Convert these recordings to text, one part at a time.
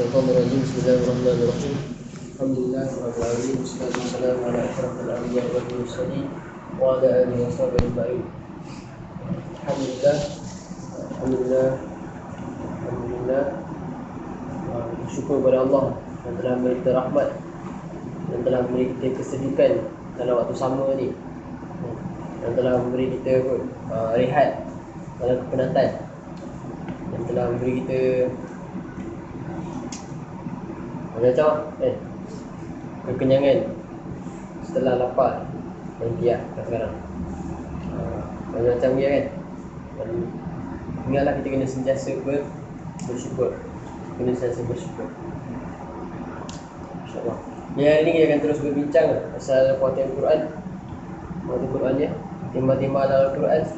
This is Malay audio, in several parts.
الشيطان الرجيم. بسم الله الرحمن الرحيم. الحمد لله رب العالمين والصلاة والسلام على أشرف الأنبياء والمرسلين وعلى آله وصحبه أجمعين. Alhamdulillah, Alhamdulillah, Alhamdulillah. Bersyukur kepada Allah yang telah memberi kita rahmat, yang telah memberi kita kesejukan dalam waktu sama ni, yang telah memberi kita rehat dalam kepenatan, yang telah memberi kita macam kekenyangan setelah lapar dan tiap sekarang. Macam dia kan. Dan ingatlah kita kena sentiasa bersyukur. Kena sentiasa bersyukur. InsyaAllah. Di hari ini kita akan terus berbincang pasal kuatan Quran. Kuatan Quran dia, tema-tema dalam Quran.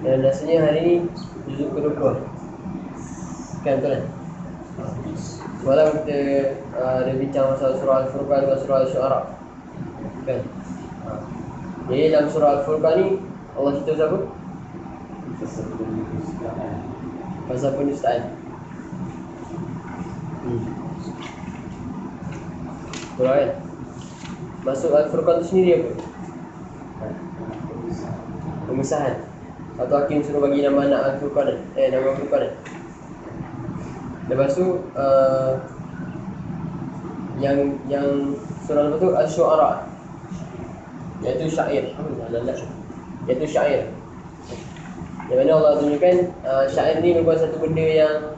Dan rasanya hari ini juzuk ke-20. Kan betul kan? Semalam kita ada bincang pasal surah Al-Furqan dan surah Al-Syu'ara. Kan? Jadi dalam surah Al-Furqan ni Allah cerita pasal apa? Pasal penistaan. Surah kan? Maksud Al-Furqan tu sendiri apa? Pemisahan. Atau Hakim suruh bagi nama anak Al-Furqan, nama Al-Furqan. Lepas tu yang surah lepas tu Al-Syu'ara, iaitu syair. Iaitu syair. Yang mana Allah tunjukkan syair ni merupakan satu benda yang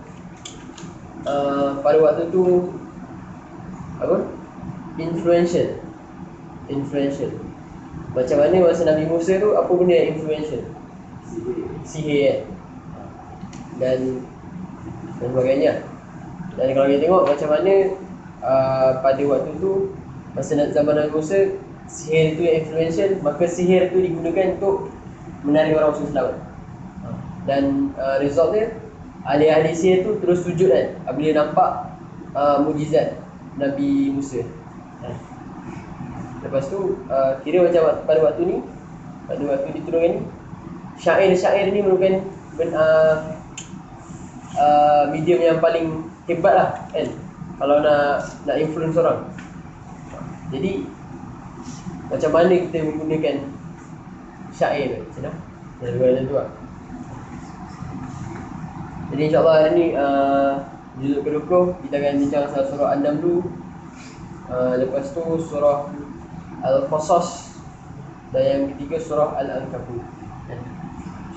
pada waktu tu apa? Influential. Macam mana masa Nabi Musa tu, apa benda yang influential? Sihir kan? Dan sebagainya. Dan kalau kita tengok macam mana pada waktu tu, masa zaman Nabi Musa, sihir itu yang influential, maka sihir itu digunakan untuk menarik orang masuk Islam. Dan result dia, ahli-ahli sihir tu terus sujud kan apabila nampak mukjizat Nabi Musa. Lepas tu kira macam pada waktu ni, pada waktu diturunkan ni, syair-syair ni merupakan medium yang paling hebat lah kan, kalau nak influence orang. Jadi macam mana kita menggunakan syair macam mana tu lah. Jadi insyaAllah hari ni juzuk ke-20 kita akan bincang pasal surah An-Naml, lepas tu surah Al-Qasas, dan yang ketiga surah Al-Ankabut.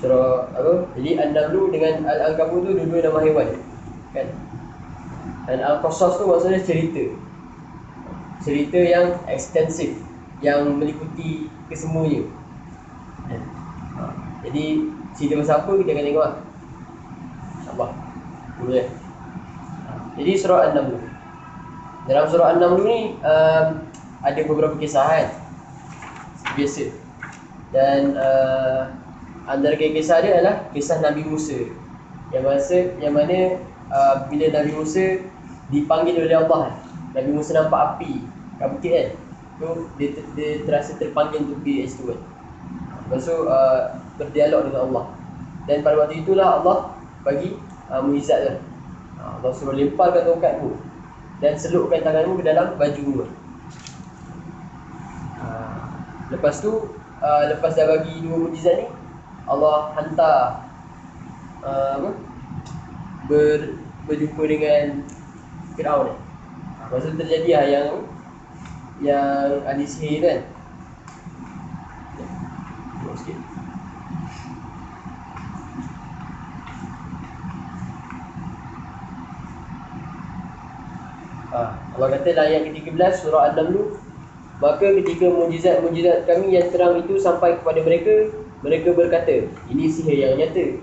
Surah apa? Jadi An-Naml dengan Al-Ankabut tu dua-dua nama haiwan kan. Dan Al-Qasas tu maksudnya cerita yang ekstensif, yang meliputi kesemuanya. Jadi cerita pasal apa kita akan tengok InsyaAllah. Boleh. Jadi surah An-Naml. Dalam surah An-Naml ni ada beberapa kisah kan, biasa. Dan antara kisah dia adalah kisah Nabi Musa, yang mana bila Nabi Musa dipanggil oleh Allah, Nabi Musa nampak api kat bukit kan, tu dia terasa terpanggil untuk pergi situ kan. Lepas tu berdialog dengan Allah. Dan pada waktu itulah Allah bagi mukjizat lah. Allah suruh lemparkan tongkatmu dan selupkan tanganmu ke dalam bajumu. Lepas tu lepas dah bagi dua mukjizat ni, Allah hantar berjumpa dengan Firaun. Masa tu terjadi lah yang ahli sihir kan. Tengok sikit. Allah kata dalam ayat ke-13 surah An-Naml, maka ketika mukjizat kami yang terang itu sampai kepada mereka, mereka berkata, ini sihir yang nyata.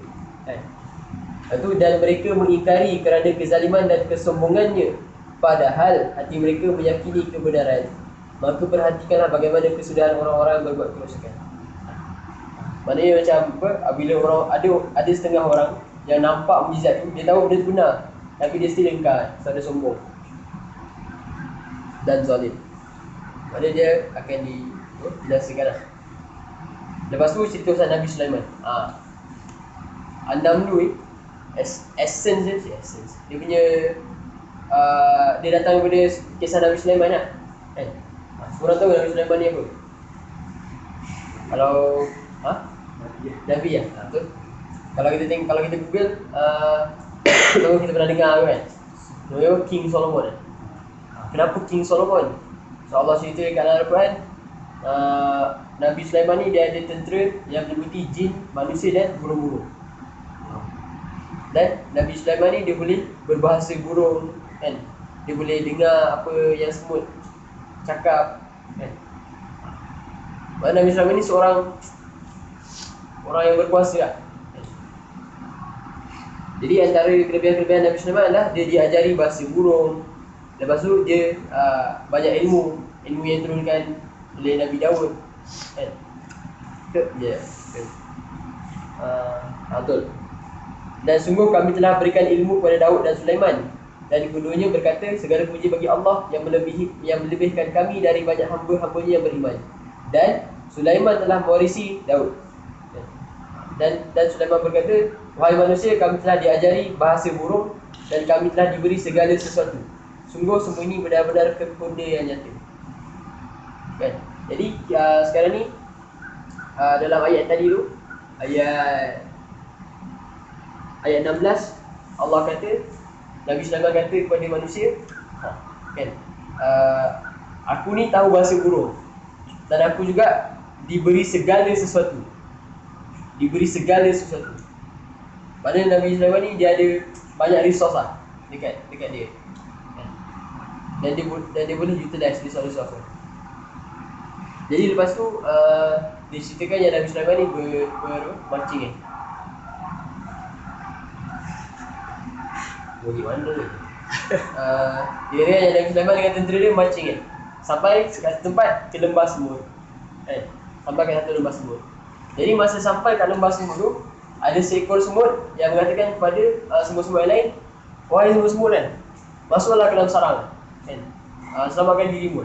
Dan mereka mengingkari kerana kezaliman dan kesombongannya, padahal hati mereka meyakini kebenaran. Maka perhatikanlah bagaimana kesudahan orang-orang berbuat kerosakan. Maknanya macam apa? Bila orang ada setengah orang yang nampak mukjizat tu, dia tahu benda tu benar, tapi dia still ingkar, sebab dia sombong dan zalim. Maknanya dia akan dijelaskan lah. Lepas tu cerita pasal Nabi Sulaiman. An-Naml ni essence dia punya dia datang daripada kisah Nabi Sulaiman lah kan. Semua orang tahu Nabi Sulaiman ni apa? Kalau Nabi ya, betul. Kalau kita tengok, kalau kita Google tahu kita pernah dengar kan, nama King Solomon. Kenapa King Solomon? So Allah cerita kat dalam Al-Quran, Nabi Sulaiman ni dia ada tentera yang meliputi jin, manusia dan burung-burung. Dan Nabi Sulaiman ni dia boleh berbahasa burung kan. Dia boleh dengar apa yang semut cakap kan. Nabi Sulaiman ni seorang yang berkuasa lah. Jadi antara kelebihan-kelebihan Nabi Sulaiman adalah dia diajari bahasa burung. Lepas tu dia banyak ilmu yang turunkan oleh Nabi Daud kan. Betul. Dan sungguh kami telah berikan ilmu kepada Daud dan Sulaiman, dan keduanya berkata, segala puji bagi Allah yang melebihkan kami dari banyak hamba-hambanya yang beriman. Dan Sulaiman telah mewarisi Daud. Dan Sulaiman berkata, wahai manusia, kami telah diajari bahasa burung dan kami telah diberi segala sesuatu. Sungguh semua ini benar-benar kekurniaan yang nyata. Kan? Jadi sekarang ni dalam ayat tadi tu, ayat 16, Allah kata, Nabi Sulaiman kata kepada manusia, kan, aku ni tahu bahasa burung dan aku juga diberi segala sesuatu. Padahal Nabi Sulaiman ni dia ada banyak resource lah dekat dia, kan? Dan dia boleh utilize resource tu. Jadi lepas tu diceritakan yang Nabi Sulaiman ni bermancing Bagi mana ni? Dia yang Nabi Sulaiman dengan tentera dia mancing sampai ke satu tempat, ke lembah semut. Sampai ke satu lembah semut. Jadi masa sampai ke lembah semut tu, ada seekor semut yang mengatakan kepada semut-semut yang lain, wahai semut-semut kan, masuklah ke dalam sarang kan, selamatkan dirimu.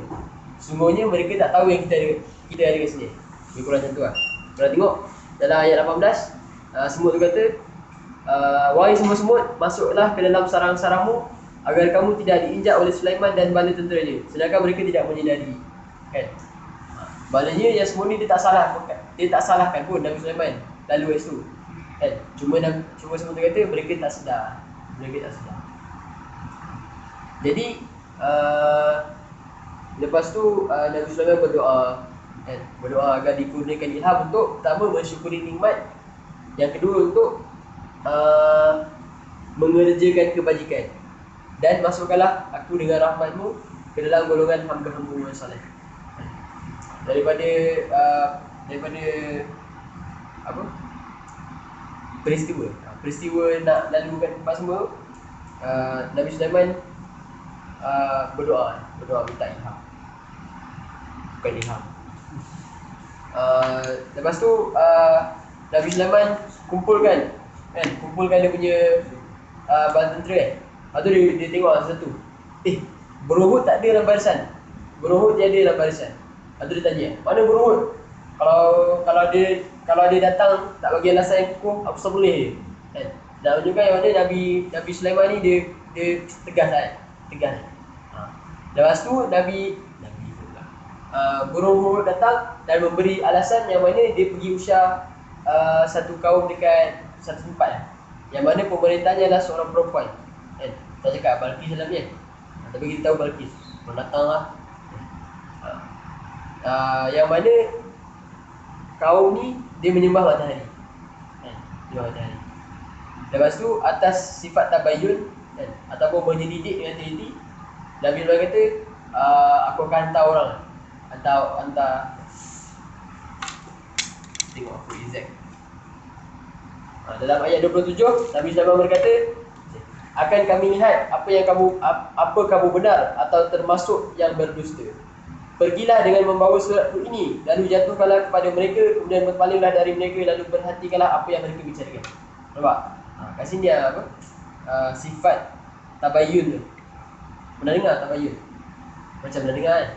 Sungguhnya mereka tak tahu yang kita ada kat sini. Lebih kurang macam tu lah. Kalau tengok dalam ayat 18, semut tu kata, wahai semut-semut, masuklah ke dalam sarang-sarangmu agar kamu tidak diinjak oleh Sulaiman dan bala tenteranya, sedangkan mereka tidak menyedari kan. Maknanya yang semua ni dia tak salahkan pun Nabi Sulaiman lalu kat situ kan. Cuma semut tu kata mereka tak sedar. Jadi lepas tu Nabi Sulaiman berdoa kan, agar dikurniakan ilham untuk pertama mensyukuri nikmat, yang kedua untuk mengerjakan kebajikan, dan masukkanlah aku dengan rahmatmu ke dalam golongan hamba-hamba yang saleh. Daripada apa? Peristiwa nak lalukan tempat semua, Nabi Sulaiman berdoa minta ilham. Bukan ilham. Lepas tu Nabi Sulaiman kumpulkan dia punya bala tentera Lepas tu dia tengok satu, burung Hud tak ada dalam barisan. Lepas tu dia tanya, mana burung Hud? Kalau dia datang tak bagi alasan yang kukuh, apa tak boleh kan? Nak menunjukkan yang mana Nabi Sulaiman ni dia tegas. Lepas tu burung Hud datang dan memberi alasan yang mana dia pergi usah satu kaum dekat satu tempat yang mana pemerintahnya adalah seorang perempuan kan. Tak cakap Balqis dalamnya, tapi kita tahu Balqis datang lah. Yang mana kaum ni dia menyembah matahari kan? Lepas tu atas sifat tabayyun kan, ataupun menyelidik dengan teliti, Nabi Sulaiman kata, aku akan hantar orang, hantar tengok aku exact. Dalam ayat 27 Nabi Sulaiman berkata, akan kami lihat apa kamu benar atau termasuk yang berdusta. Pergilah dengan membawa suratku ini, lalu jatuhkanlah kepada mereka, kemudian berpalinglah dari mereka, lalu perhatikanlah apa yang mereka bicarakan. Nampak? Kat sini dia sifat tabayyun tu. Pernah dengar tabayyun? Macam pernah dengar kan?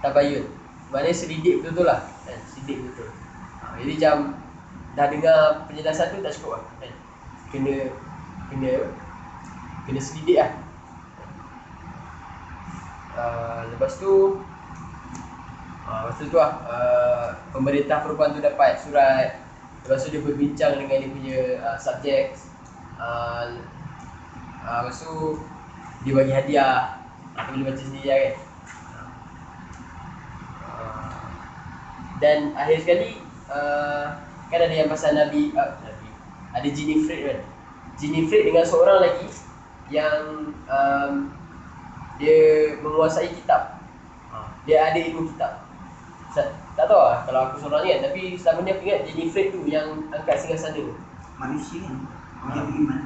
Tabayyun maknanya selidik betul-betul lah kan? Selidik betul. Jadi macam dah dengar penjelasan tu tak cukup lah kan? Kena kena selidik lah. Lepas tu lah pemerintah perempuan tu dapat surat. Lepas tu dia berbincang dengan dia punya subjek. Lepas tu dia bagi hadiah. Aku boleh baca sendiri lah kan. Dan akhir sekali kan ada yang pasal Nabi ada jin ifrit kan. Jin ifrit dengan seorang lagi yang dia menguasai kitab. Dia ada ilmu kitab. Tak tahu lah kalau aku seorang ni kan, tapi selama ni aku ingat jin ifrit tu yang angkat singgasana tu. Manusia kan? Orang beriman.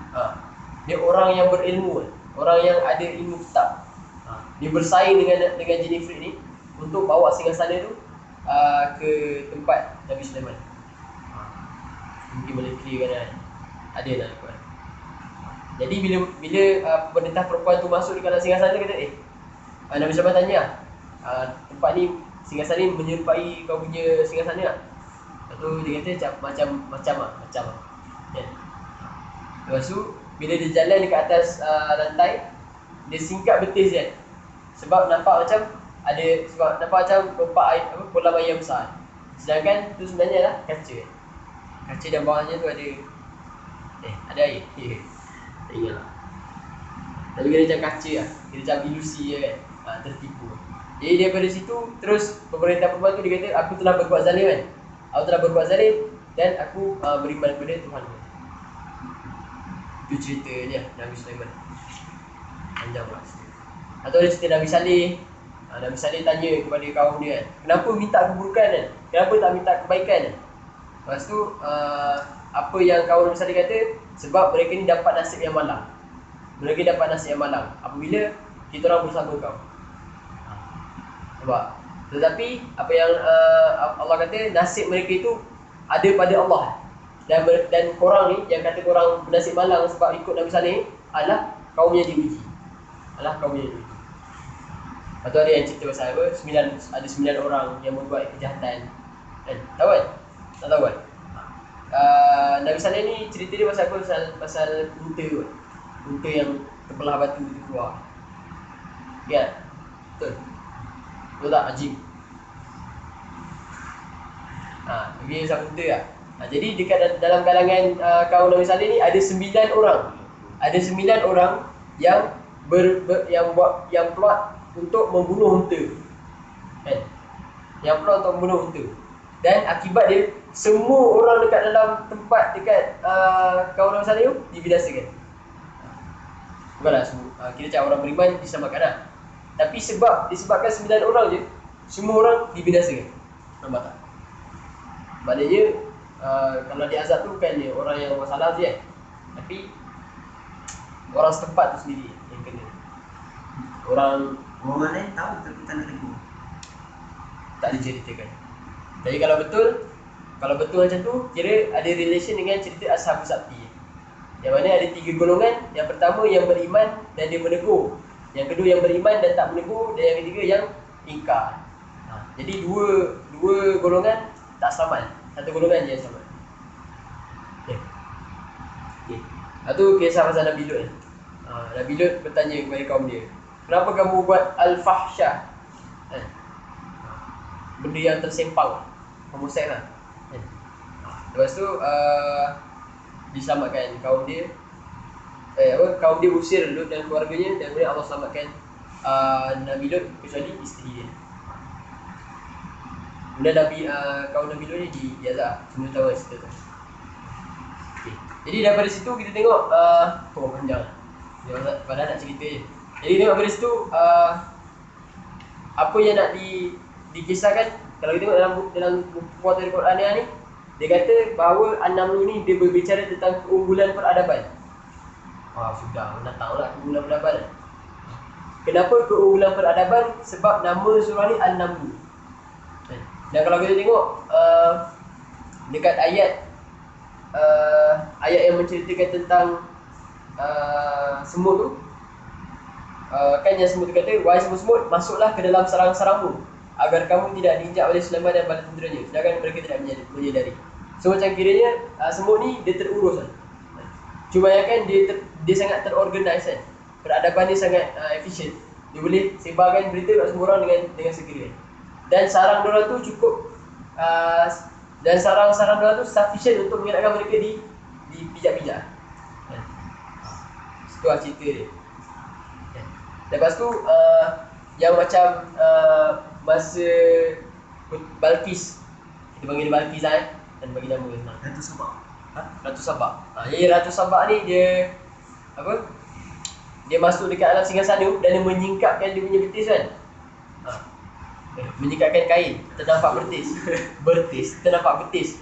Dia orang yang berilmu kan. Orang yang ada ilmu kitab. Dia bersaing dengan jin ifrit ni untuk bawa singgasana tu ke tempat Nabi Sulaiman. Mungkin boleh clear kan. Ada lah aku. Jadi bila pemerintah perempuan tu masuk di kalangan singgasana, kata Nabi Sulaiman tanya tempat ni, singgasana ni menyerupai kau punya singgasana tak? Lepas tu dia kata macam lah kan? Lepas tu bila dia jalan dekat atas lantai, dia singkap betis kan. Sebab nampak macam kolam air yang besar. Sedangkan tu sebenarnya lah kaca. Kaca dan bawahnya tu ada air. Tak ingat lah. Tapi kira macam kaca lah. Kira macam ilusi je kan. Tertipu. Jadi daripada situ, terus pemerintah perempuan tu dia kata, aku telah berbuat zalim kan. Aku telah berbuat zalim dan aku beriman kepada Tuhan. Itu cerita dia, Nabi Sulaiman. Panjang lah cerita. Atau ada cerita Nabi Saleh. Nabi Saleh tanya kepada kaum dia kan, kenapa minta keburukan kan? Kenapa tak minta kebaikan kan? Lepas tu apa yang kaum Nabi Saleh kata, sebab mereka ni dapat nasib yang malang. Mereka dapat nasib yang malang apabila kita orang bersama kau. Nampak? Tetapi apa yang Allah kata, nasib mereka itu ada pada Allah. Dan korang ni yang kata korang bernasib malang sebab ikut Nabi Saleh adalah kaum yang diuji. Lepas tu ada yang cerita pasal apa, ada 9 orang yang membuat kejahatan kan? Tahu kan? Tak tahu kan? Nabi Saleh ni cerita dia pasal apa? Pasal unta kot. Unta yang terbelah batu tu keluar. Ya? Betul? Betul tak Ajib? Dia pasal unta lah. Jadi dekat dalam kalangan kaum Nabi Saleh ni ada 9 orang. Ada 9 orang yang yang plot untuk membunuh unta kan? Yang plot untuk membunuh unta. Dan akibat dia, semua orang dekat dalam tempat dekat kaum Nabi Saleh tu dibinasakan. Bukanlah semua, kira macam orang beriman diselamatkan lah. Tapi disebabkan 9 orang je, semua orang dibinasakan. Nampak tak? Maknanya kalau diazab tu bukan dia orang yang masalah je kan? Tapi orang setempat tu sendiri yang kena. Orang lain tahu tapi tak nak tegur. Tak diceritakan. Jadi kalau betul macam tu, kira ada relation dengan cerita Ashabus Sabti. Yang mana ada 3 golongan. Yang pertama yang beriman dan dia menegur. Yang kedua yang beriman dan tak menegur. Dan yang ketiga yang ingkar. Jadi dua golongan tak selamat. Satu golongan je yang selamat. Okay. Itu kisah pasal Nabi Lut. Nabi Lut bertanya kepada kaum dia, kenapa kamu buat al-fahsyah? Benda yang tersempang, homoseks lah. Lepas tu diselamatkan kaum dia. Kaum dia usir Lut dan keluarganya, dan kemudian Allah selamatkan Nabi Lut kecuali isteri dia. Kemudian kaum Nabi Lut ni diazab. Semua tahu cerita tu. Okay. Jadi daripada situ kita tengok panjang. Padahal nak cerita je. Jadi tengok dari situ apa yang nak dikisahkan. Kalau kita tengok dalam buku Al-Quran ni, dia kata bahawa An-Naml ni dia berbicara tentang keunggulan peradaban. Sudah datanglah keunggulan peradaban. Kenapa keunggulan peradaban? Sebab nama surah ni An-Naml. Dan kalau kita tengok dekat ayat yang menceritakan tentang semut tu, kan yang semut tu kata, wahai semut-semut, masuklah ke dalam sarang-sarangmu agar kamu tidak diinjak oleh Sulaiman dan bala tenteranya, sedangkan mereka tidak menyadari. So macam kiranya semut ni dia terurus kan. Cuma bayangkan dia sangat terorganize kan. Peradaban dia sangat efisien. Dia boleh sebarkan berita kat semua orang dengan segera. Dan sarang diorang tu cukup dan sarang-sarang diorang tu sufficient untuk mengelakkan mereka di pijak-pijak. Kan? Itu lah cerita dia. Kan? Lepas tu yang macam masa Balqis, kita panggil dia Balqis lah dan bagi nama dia senang. Ratu Sabah. Ratu Sabah. Jadi Ratu Sabah ni dia apa? Dia masuk dekat alam singgasana dan dia menyingkapkan dia punya betis kan. Menyingkapkan kain, ternampak betis. Ternampak betis.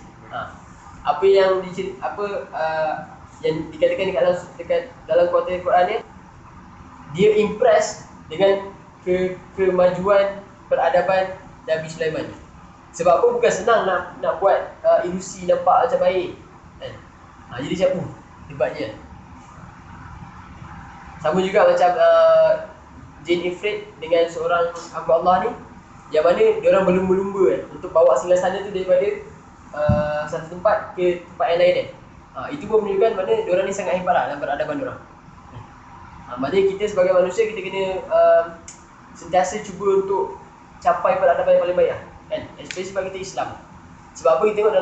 Apa yang yang dikatakan dekat dalam kuartal Quran ni, dia impress dengan kemajuan peradaban Nabi Sulaiman. Sebab apa? Bukan senang nak buat ilusi nampak macam air kan? Jadi macam hebatnya. Sama juga macam Jin Ifrit dengan seorang hamba Allah ni, yang mana diorang berlumba-lumba kan, untuk bawa singgasana tu daripada satu tempat ke tempat yang lain kan. Itu pun menunjukkan mana diorang ni sangat hebat lah dalam peradaban diorang. Maknanya kita sebagai manusia, kita kena sentiasa cuba untuk capai peradaban yang paling baik lah kan, especially sebab kita Islam. Sebab apa kita tengok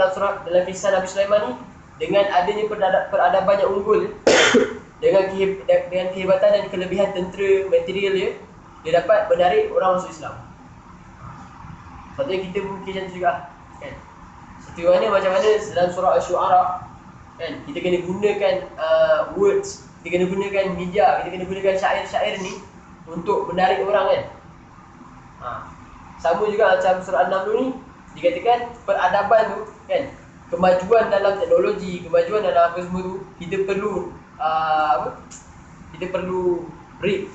dalam kisah Nabi Sulaiman ni, dengan adanya peradaban yang unggul dengan kehebatan dan kelebihan tentera material dia dapat menarik orang masuk Islam. Sebabnya kita mungkin macam tu juga kan. Seperti macam mana dalam surah Asy-Syu'ara kan, kita kena gunakan words, kita kena gunakan media, kita kena gunakan syair-syair ni untuk menarik orang kan. Sama juga macam surah An-Naml ni, dikatakan peradaban tu kan, kemajuan dalam teknologi, kemajuan dalam apa semua tu, kita perlu kita perlu break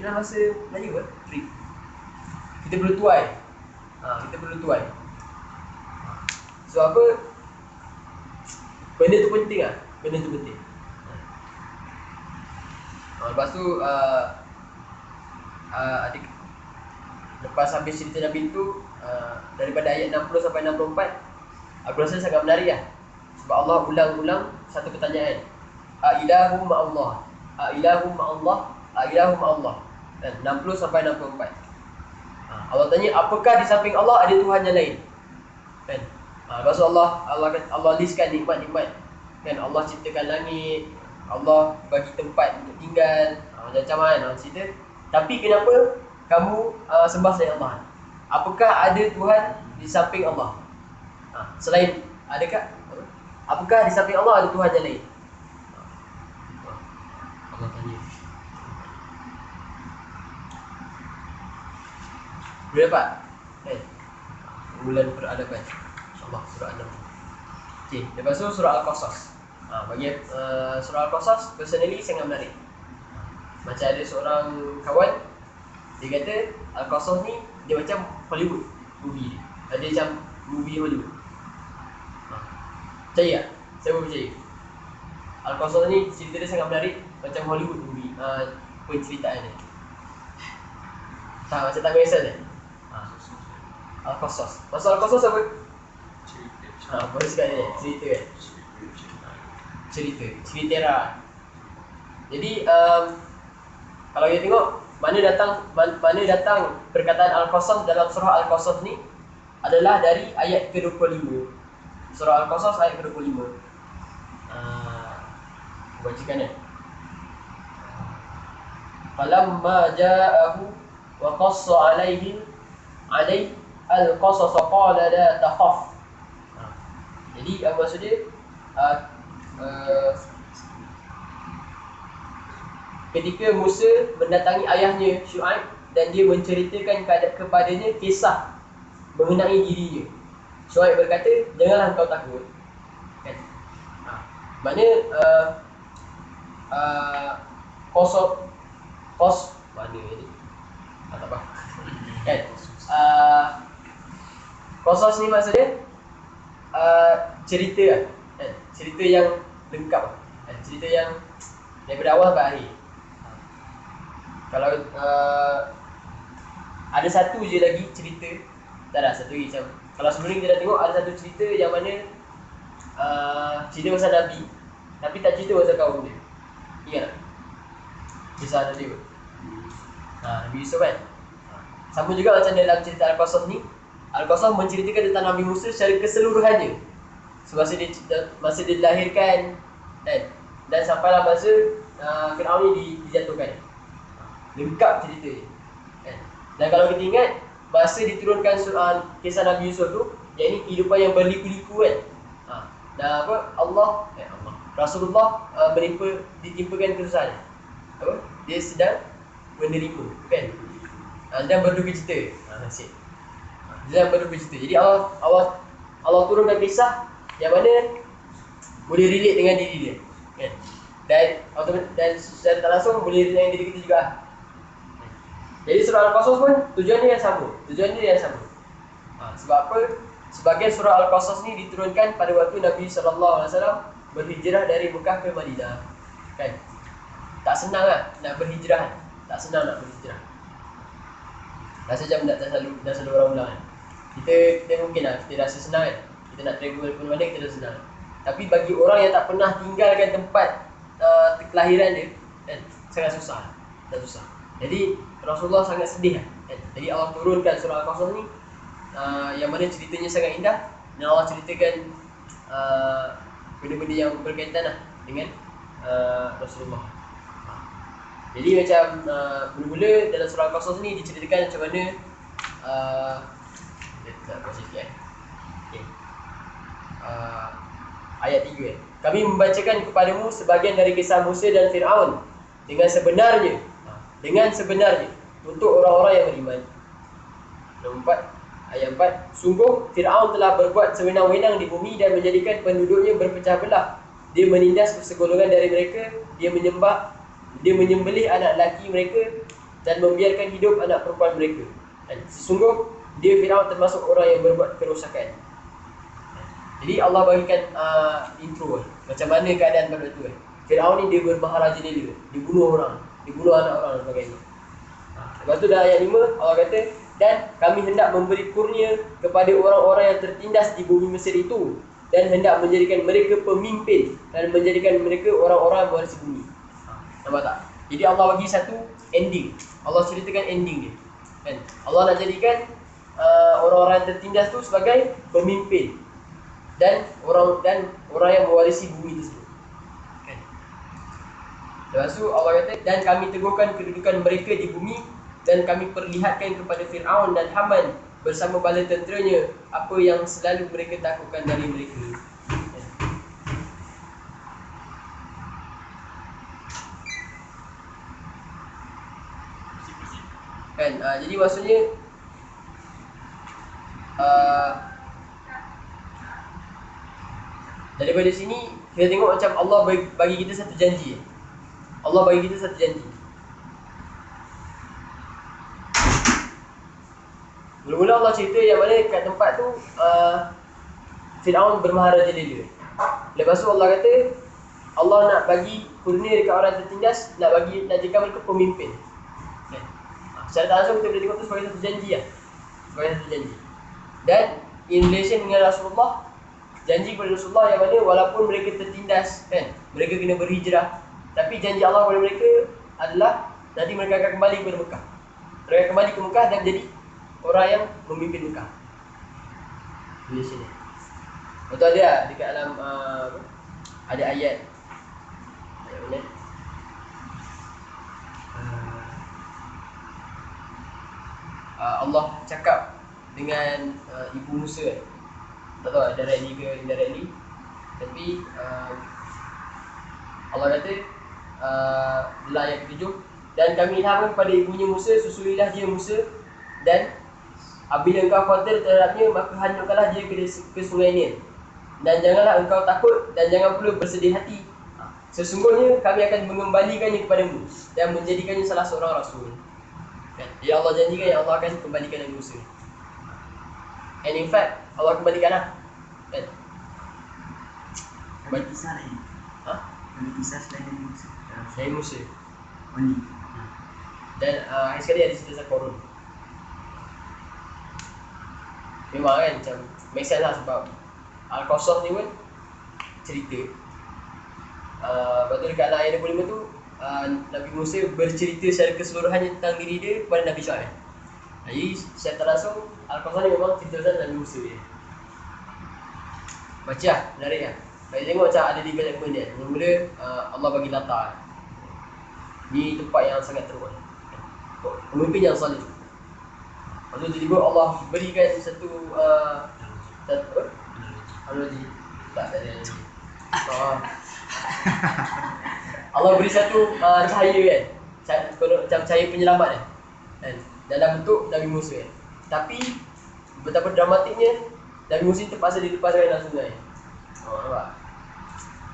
dalam bahasa Melayu kan? Break. Kita perlu tuai. Kita perlu tuai. So apa? Benda tu penting lah. Benda tu penting. Lepas tu lepas habis cerita Nabi tu, daripada ayat 60 sampai 64, aku rasa sangat menarik lah. Sebab Allah ulang-ulang satu pertanyaan. Ailahu ma'allah. Ailahu ma'allah. Ailahu ma'allah. 60 sampai 64. Allah tanya, apakah di samping Allah ada Tuhan yang lain? Kan? Lepas tu Allah listkan nikmat-nikmat. Kan, Allah ciptakan langit, Allah bagi tempat untuk tinggal, macam-macam kan cerita. Tapi kenapa kamu sembah selain Allah? Apakah ada Tuhan di samping Allah? Selain, adakah? Apakah di samping Allah ada Tuhan yang lain? Allah tanya. Boleh dapat? Bulan peradaban. InsyaAllah surah An-Naml. Okay, lepas tu surah Al-Qasas. Bagi surah Al-Qasas personally sangat menarik. Macam ada seorang kawan, dia kata Al-Qasas ni dia macam Hollywood movie dia. Dia macam movie Hollywood. Percaya tak? Saya pun percaya. Al-Qasas ni cerita dia sangat menarik, macam Hollywood movie penceritaan dia. Macam tak biasa dia. Al-Qasas. Pasal Al-Qasas apa? Boleh cakap ni, cerita kan? Cerita lah. Jadi kalau kita tengok mana datang perkataan Al-Qasas dalam surah Al-Qasas ni adalah dari ayat ke-25. Surah Al-Qasas ayat ke-25. Bacakan kan? Falamma ja'ahu wa qassa alaihi al-qasas qala la takhaf. Jadi apa maksud dia? Ketika Musa mendatangi ayahnya Syuaib dan dia menceritakan kepadanya kisah mengenai dirinya, Syuaib berkata, janganlah engkau takut. Kan? Maknanya kos mana ni? Tak apa. Kan? Qasas ni maksudnya cerita lah. Kan? Cerita yang lengkap lah. Kan? Cerita yang daripada awal sampai akhir. Kalau ada satu je lagi cerita, tak ada satu lagi macam, kalau sebelum ni kita dah tengok ada satu cerita yang mana cerita pasal Nabi, tapi tak cerita pasal kaum dia. Ingat tak? Kisah Nabi Yusuf. Nabi Yusuf kan. Sama juga macam dalam cerita Al-Qasas ni. Al-Qasas menceritakan tentang Nabi Musa secara keseluruhannya. Masa dia dilahirkan dan sampailah masa Firaun ni dijatuhkan. Lengkap cerita ni. Kan? Dan kalau kita ingat masa diturunkan kisah Nabi Yusuf tu, yang ini kehidupan yang berliku-liku kan. Dan Allah Rasulullah ditimpakan kesusahan. Dia sedang menerima kan. Dan berduka cita. Dia berduka cita. Jadi Allah turunkan kisah yang mana boleh relate dengan diri dia kan. Dan secara tak langsung boleh relate dengan diri kita juga. Jadi surah Al-Qasas pun tujuan dia yang sama. Sebab apa? Sebagian surah Al-Qasas ni diturunkan pada waktu Nabi SAW berhijrah dari Mekah ke Madinah. Kan? Tak senang lah nak berhijrah. Rasa macam dah selalu orang ulang kan. Kita mungkin lah, kita rasa senang kan. Kita nak travel ke mana kita rasa senang. Tapi bagi orang yang tak pernah tinggalkan tempat kelahiran dia kan, sangat susah. Jadi Rasulullah sangat sedih kan. Jadi Allah turunkan surah Al-Qasas ni yang mana ceritanya sangat indah. Dan Allah ceritakan benda-benda yang berkaitan lah dengan Rasulullah. Jadi macam mula-mula dalam surah Al-Qasas ni diceritakan macam mana nak baca sikit okay. Ayat 3 Kami membacakan kepadamu sebahagian dari kisah Musa dan Fir'aun dengan sebenarnya untuk orang-orang yang beriman. Ayat 4 Sungguh Fir'aun telah berbuat sewenang-wenang di bumi dan menjadikan penduduknya berpecah belah. Dia menindas segolongan dari mereka. Dia menyembelih anak lelaki mereka dan membiarkan hidup anak perempuan mereka. Dan sesungguh dia Fir'aun termasuk orang yang berbuat kerosakan. Jadi Allah bagikan intro macam mana keadaan pada waktu Fir'aun ni dia bermaharaja lela, dia bunuh anak orang dan sebagainya. Lepas tu dalam ayat 5 Allah kata, dan kami hendak memberi kurnia kepada orang-orang yang tertindas di bumi Mesir itu, dan hendak menjadikan mereka pemimpin dan menjadikan mereka orang-orang mewarisi bumi. Nampak tak? Jadi Allah bagi satu ending. Allah ceritakan ending dia kan? Allah nak jadikan orang-orang yang tertindas tu sebagai pemimpin dan orang yang mewarisi bumi tersebut kan? Lepas tu Allah kata, dan kami teguhkan kedudukan mereka di bumi, dan kami perlihatkan kepada Fir'aun dan Haman bersama bala tenteranya apa yang selalu mereka takutkan dari mereka. Kan? Jadi maksudnya daripada sini kita tengok macam Allah bagi kita satu janji. Mula-mula Allah cerita yang mana kat tempat tu Fir'aun bermaharaja lela. Lepas tu Allah kata Allah nak bagi kurnia dekat orang tertindas, nak jadikan mereka pemimpin. Okay. Secara tak langsung kita boleh tengok tu sebagai satu janji lah. Dan in relation dengan Rasulullah, janji kepada Rasulullah yang mana walaupun mereka tertindas kan, mereka kena berhijrah, tapi janji Allah kepada mereka adalah nanti mereka akan kembali kepada Mekah. Mereka kembali ke Mekah dan jadi orang yang memimpin Mekah. Relation ni. Betul ada dekat dalam ada ayat mana? Allah cakap dengan ibu Musa kan. Tak tahu directly ke indirectly. Tapi Allah kata dalam ayat ke-7, dan kami ilhamkan kepada ibunya Musa, susuilah dia Musa, dan apabila engkau khawatir terhadapnya, maka hanyutkanlah dia ke sungai Nil. Dan janganlah engkau takut dan jangan pula bersedih hati. Sesungguhnya kami akan mengembalikannya kepadamu dan menjadikannya salah seorang rasul. Kan? Ya Allah janjikan yang Allah akan kembalikan Nabi Musa. And in fact Allah kembalikan lah kan? Ada kisah lain? Ada kisah selain Nabi Musa? Only. Dan hari sekali ada cerita Korun. Memang kan macam make sense lah sebab Al-Qasas ni pun cerita. Lepas tu dekat ayat 25 tu Nabi Musa bercerita secara keseluruhannya tentang diri dia kepada Nabi Syuaib. Jadi secara tak langsung Al-Qasas ni memang cerita pasal Nabi Musa dia. Baca lah, menarik lah. Kita tengok macam ada development dia. Mula-mula Allah bagi latar. Ni tempat yang sangat teruk. Pemimpin yang salih. Lepas tu tiba-tiba Allah berikan satu apa? Analogi. Tak ada analogi. Allah beri satu cahaya kan. Macam cahaya penyelamat kan. Dalam bentuk Nabi Musa kan. Tapi betapa dramatiknya Nabi Musa terpaksa dilepaskan dalam sungai. Nampak?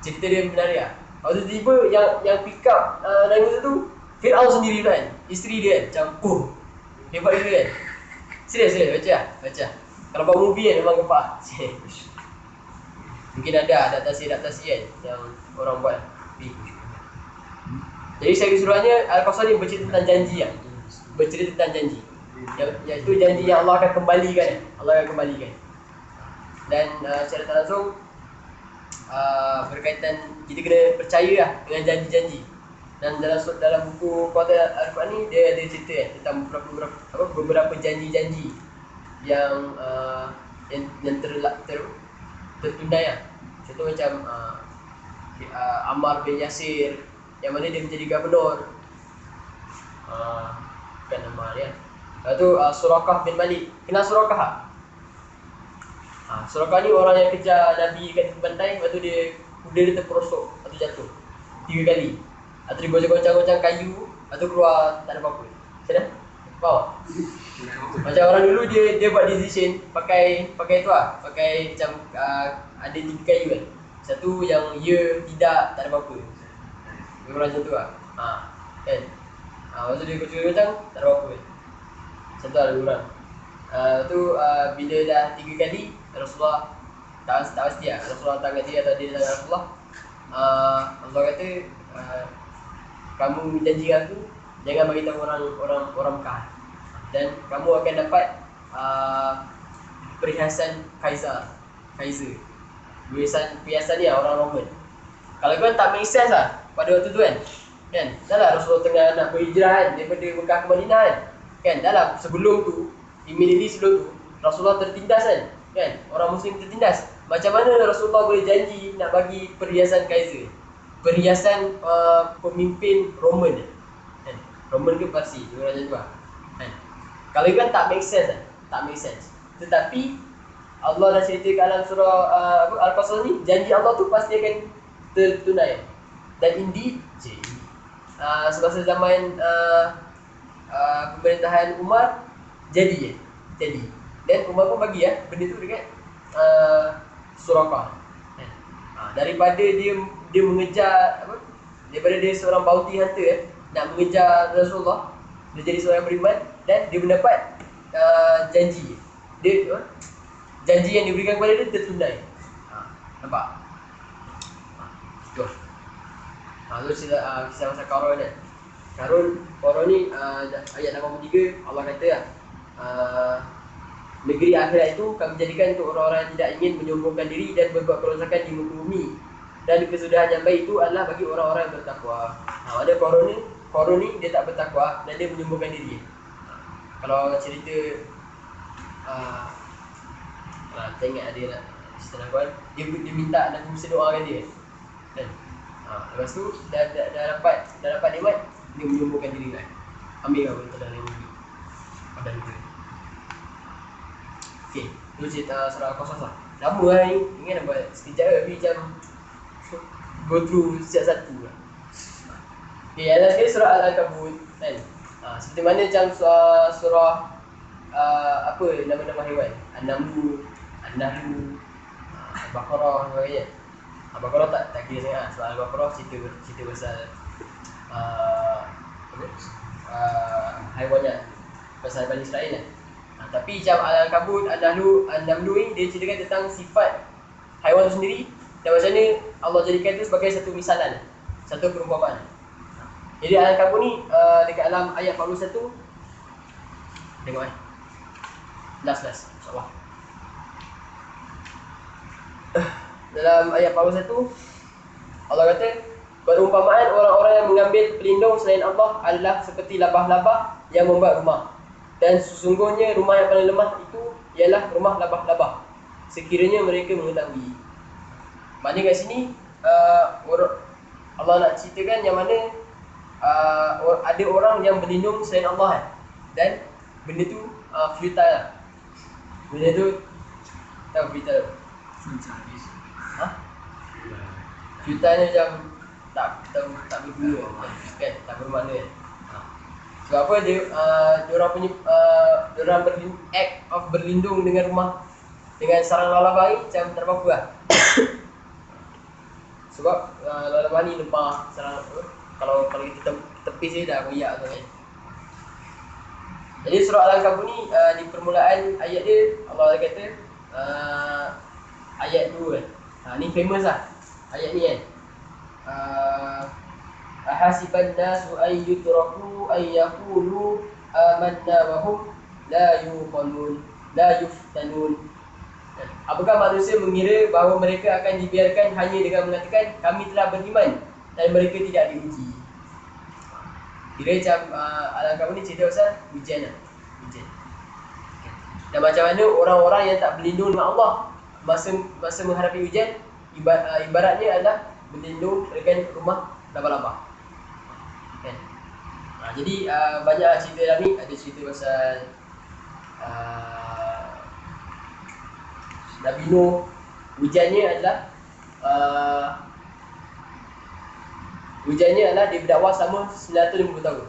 Cerita dia menarik lah. Lepas tu tiba yang pick up Nabi Musa tu Fir'aun sendiri kan. Isteri dia kan. Macam hebat dia kan. Serius baca. Kalau buat movie kan memang gempak. Mungkin ada adaptasi kan yang orang buat. Jadi secara keseluruhannya Al-Qasas ni bercerita tentang janji lah. Bercerita tentang janji. Iaitu janji yang Allah akan kembalikan. Dan secara tak langsung berkaitan kita kena percaya lah dengan janji-janji. Dan dalam buku Kuartal Al-Quran ni dia ada cerita tentang beberapa janji-janji yang tertunai lah. Contoh macam Ammar bin Yasir yang mana dia menjadi gubernur. Bukan Ammar ya. Lepas tu Surakah bin Malik. Kenal Surakah tak? Surakah ni orang yang kejar Nabi kat pantai. Lepas tu kuda dia terperosok. Lepas tu jatuh 3 kali. Lepas tu dia goncang-goncang kayu. Lepas tu keluar tak ada apa-apa. Macam mana? Faham? Macam orang dulu dia buat decision pakai tu lah. Pakai macam ada 3 kayu kan. Satu yang tidak ada apa-apa. Dia orang macam tu lah. Kan? Lepas tu dia goncang-goncang tak ada apa-apa. Macam tu lah dia orang. Tu bila dah 3 kali Rasulullah tak pasti lah. Rasulullah tangan dia atau dia tangan Rasulullah. Allah kata kamu janjikan aku jangan bagi tahu orang Mekah. Dan kamu akan dapat perhiasan Kaiser. Perhiasan ni lah orang Roman. Kalau kau tak make sense lah pada waktu tu kan. Dah lah Rasulullah tengah nak berhijrah kan daripada Mekah ke Madinah kan. Dah lah sebelum tu, immediately sebelum tu Rasulullah tertindas kan. Orang Muslim tertindas. Macam mana Rasulullah boleh janji nak bagi perhiasan Kaiser? Perhiasan pemimpin Roman kan. Roman ke Parsi, dia orang macam tu lah kan. Kalau kan tak make sense. Tetapi Allah dah cerita kat dalam surah Al-Qasas ni, janji Allah tu pasti akan tertunai. Dan indeed semasa zaman pemerintahan Umar jadi. Dan Umar pun bagi benda tu dekat Surakah. Daripada dia mengejar daripada dia seorang bounty hunter nak mengejar Rasulullah, dia jadi seorang beriman dan dia mendapat janji. Janji yang diberikan kepada dia tertunai. Nampak? Tu kisah pasal Qarun kan. Qarun ni ayat 83 Allah kata negeri akhirat itu kami jadikan untuk orang-orang yang tidak ingin menyombongkan diri dan berbuat kerosakan di muka bumi. Dan kesudahan yang baik itu adalah bagi orang-orang yang bertakwa. Ada Qarun ni dia tak bertakwa dan dia menyombongkan diri. Kalau cerita saya ingat ada nak cerita Al-Quran, dia minta Nabi Musa doakan dia kan. Lepas tu dah dapat nikmat, dia menyombongkan diri kan. Ambil lah betul dalam ini pada itu. Okey, tu cerita surah Al-Qasas lah. Lama lah ni, ingat nak buat sekejap tapi macam go through satu lah. Okey, yang last sekali surah Al-Ankabut kan. Seperti mana macam surah apa nama-nama haiwan, An-Namlu, An-Nahlu, Al-Baqarah dan sebagainya. Al-Baqarah tak kira sangat sebab Al-Baqarah cerita pasal haiwanat, pasal Bani Israel lah. Tapi macam Al-Ankabut, An-Namlu ni dia ceritakan tentang sifat haiwan tu sendiri dan macam mana Allah jadikan tu sebagai satu misalan, satu perumpamaan. Jadi Al-Ankabut ni dekat dalam ayat 41, tengok last insyaAllah. Dalam ayat 41 Allah kata Perumpamaan orang-orang yang mengambil pelindung selain Allah adalah seperti labah-labah yang membuat rumah. Dan sesungguhnya rumah yang paling lemah itu ialah rumah labah-labah, sekiranya mereka mengetahui. Maknanya kat sini Allah nak ceritakan yang mana ada orang yang berlindung selain Allah kan? Dan benda tu futile lah. Benda tu tahu futile. Ha? Futile ni macam tak berguna kan, tak bermakna kan. Sebab apa dia orang punya act of berlindung dengan rumah dengan sarang lalabah ni macam tak apa lah. Sebab lalabah ni lemah sarang apa? Kalau kita tepis dia dah koyak tu kan. Jadi surah Al-Ankabut ni di permulaan ayat dia Allah kata ayat 2 kan. Ni famous lah ayat ni kan. Ahasiban nasu ay yutraku ay yaqulu amanna wa hum la yuftanun. Apakah manusia mengira bahawa mereka akan dibiarkan hanya dengan mengatakan kami telah beriman dan mereka tidak diuji. Kira macam Al-Ankabut ni cerita pasal ujian lah. Ujian. Dan macam mana orang-orang yang tak berlindung dengan Allah masa menghadapi ujian, ibaratnya adalah berlindung dengan rumah labah-labah kan? Jadi banyak cerita dalam ni. Ada cerita pasal Nabi Nuh. Hujannya adalah dia berdakwah selama 950 tahun.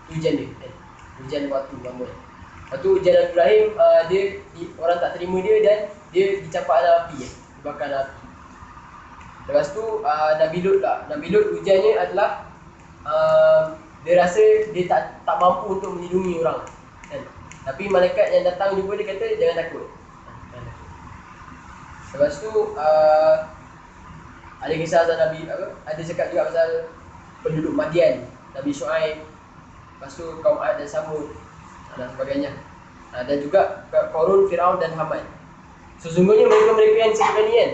Hujan dia kan? Hujan waktu lama. Lepas tu hujan Nabi Ibrahim, orang tak terima dia dan dia dicampak dalam api kan? Dibakar dalam api. Lepas tu Nabi Lut lah. Nabi Lut hujannya adalah dia rasa dia tak mampu untuk melindungi orang kan? Tapi malaikat yang datang jumpa dia kata jangan takut. Lepas tu ada kisah pasal Nabi ada cakap juga pasal penduduk Madian, Nabi Shu'aib. Lepas tu kaum Ad dan Samud dan sebagainya. Dan juga Qarun, Firaun dan Haman. Sesungguhnya mereka-mereka yang disebutkan ni kan,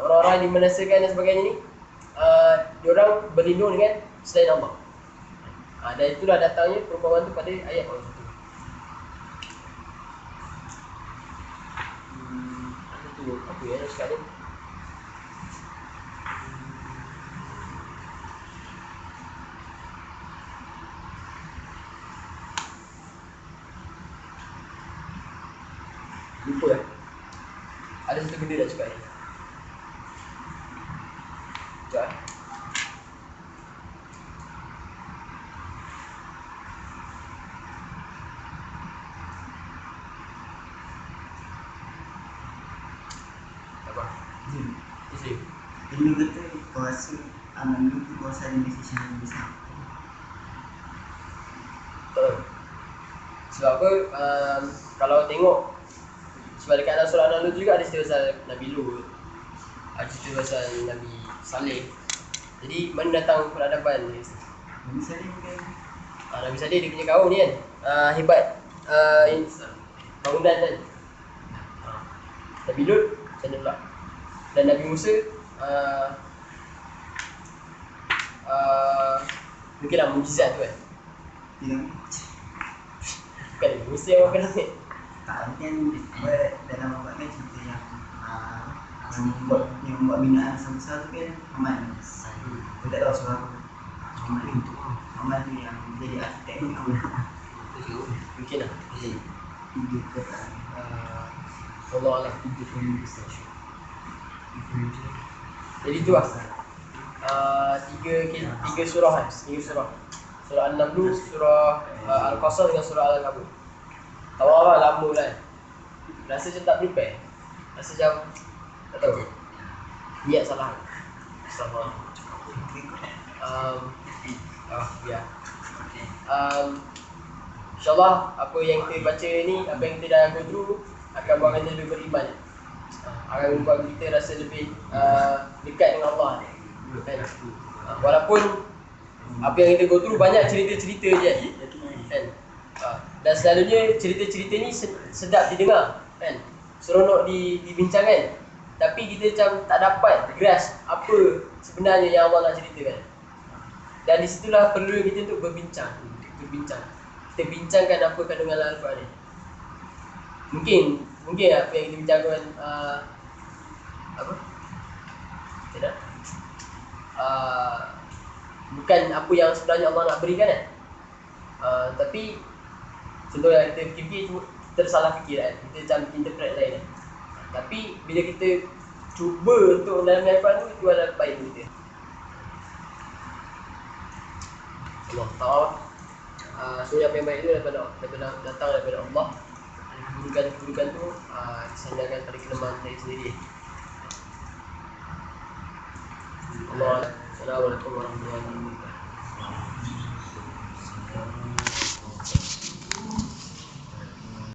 orang-orang yang dimenasakan dan sebagainya ni, diorang berlindung dengan selain Allah. Dan itulah datangnya perumpamaan tu pada ayat Allah tu. Apa yang nak cakap ni? Lupa lah. Ada satu benda nak cakap ni. Sekejap. Dulu kata kuasa aman itu kuasa Indonesia yang besar. Sebab apa kalau tengok sebab dekat dalam surah An-Nahl juga ada cerita pasal Nabi Lut, ada cerita pasal Nabi Saleh. Jadi mana datang peradaban ni? Nabi Saleh bukan? Nabi Saleh dia punya kaum ni kan hebat bangunan kan. Nabi Lut macam mana pula? Dan Nabi Musa mungkinlah mujizat tu kan. Tidak. Bukan Nabi Musa yang makan langit. Tak, kan dalam buat kan cerita yang membuat binaan besar tu kan Haman. Aku tak tahu sebab Haman tu yang jadi arkitek ni kau. Mungkin lah. Tiga kata Allah Allah. Jadi tu lah tiga surah kan. Tiga surah. Surah An-Nahl, surah Al-Qasas dengan surah Al-Ankabut. Awal-awal lama kan. Rasa macam tak prepare. Rasa macam tak tahu. Niat salah. Salah. Ya. InsyaAllah apa yang kita baca ni, apa yang kita dah go through akan buat kita lebih beriman. Akan membuat kita rasa lebih dekat dengan Allah kan? Walaupun apa yang kita go through banyak cerita-cerita je kan? Dan selalunya cerita-cerita ni sedap didengar kan? Seronok dibincangkan. Tapi kita macam tak dapat grasp apa sebenarnya yang Allah nak ceritakan. Dan disitulah perlu kita untuk berbincang. Kita bincangkan apa kandungan Al-Quran ni. Mungkin apa yang kita bincangkan apa? Tidak. Bukan apa yang sebenarnya Allah nak berikan kan. Tapi contohnya kita fikir tersalah fikir kan. Kita macam interpret lain kan. Tapi bila kita cuba untuk dalam Al-Quran tu, itu adalah baik untuk kita. Allah tahu. So apa yang baik itu datang daripada Allah. Keburukan tu disandarkan pada kelemahan saya sendiri. Allah. Assalamualaikum warahmatullahi wabarakatuh.